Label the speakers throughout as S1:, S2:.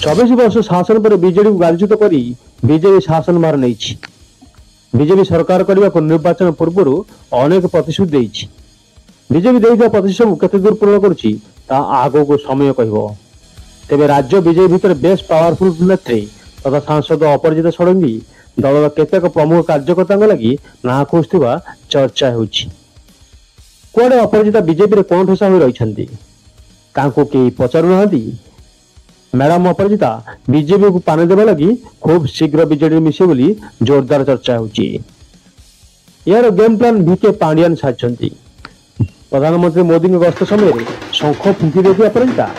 S1: 24 वर्ष शासन पर बीजेडी को गालच्युत करी बीजेपी शासन भार नहीं। बीजेपी सरकार करने को निर्वाचन पूर्व अनेक प्रतिश्रुति देइछि। बीजेपी देइथिबा प्रतिश्रुति केते दूर पूर्ण करुछि ता आगो को समय कहबो। तेबे राज्य बीजेपी भितर बेस पावरफुल नेत्री तथा सांसद अपराजिता षडंगी दलर केतेक प्रमुख कार्यकर्ता लगी ना खोजुवा चर्चा होछि। कुआडे अपराजिता बीजेपी रे कोण ठोसा होई रहिछन्ती तांको के पचारु नाहंती। मैडम अपराजिता बीजेपी को पाने देवा लगी खूब शीघ्र बीजेडी मिसे बोली जोरदार चर्चा होछि। यार गेम प्लान वीके पांडियान साजिछन्ती। प्रधानमंत्री मोदी के गस्त समय शंख फुंकी देती अपराजिता।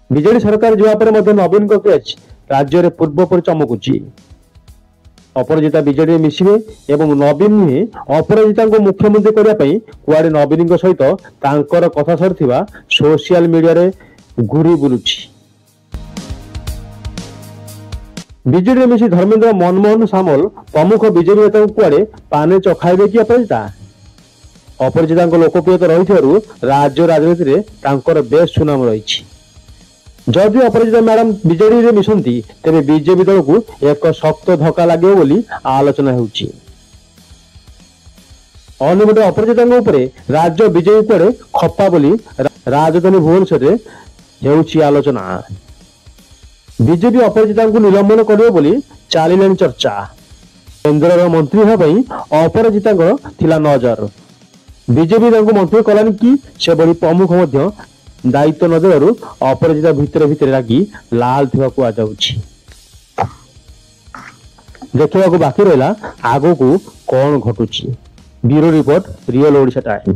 S1: बीजेडी सरकार जुआ पर नवीन को केच राज्य में पूर्व पर चमकुची। अपराजिता बीजेडी मिसिबे एवं नवीन नुहे अपराजिता को मुख्यमंत्री करने कुआडे नवीन सहित तांकर कथा सरिथिबा सोशल मीडिया रे घूरी बुलुछि। बीजेडी मिसी धर्मेंद्र मनमोहन सामल प्रमुख बीजेपी नेता कुआडे पाने चखाइबे कि अपराजिता। अपराजिता लोकप्रियता रही राज्य राजनीति में तांकर बेस सुनाम रही। जदि अपराजिता मैडम बीजेडी रे मिशंती तेरे बीजेपी दल को एक शक्त धक्का लगे बोली आलोचना होउछि। अन्यपटे अपराजिता उपरे राज्य बीजेपी पर खप्पा बोली राजधानी भुवनेश्वर होउछि आलोचना। बीजेपी अपराजिता को निलंबन करियो बोली चालिलेन चर्चा। केंद्र मंत्री भाई अपराजिता थिला नजर। बीजेपी मंत्री कलानी कि से बड़ी प्रमुख मध्य दायित्व न देवरु अपराजिता भितर भितर लागी लाल थिबा को आजाउछि। देखिबा को बाकी रहला आगो को कोन घटुछि। Bureau report real Odisha time.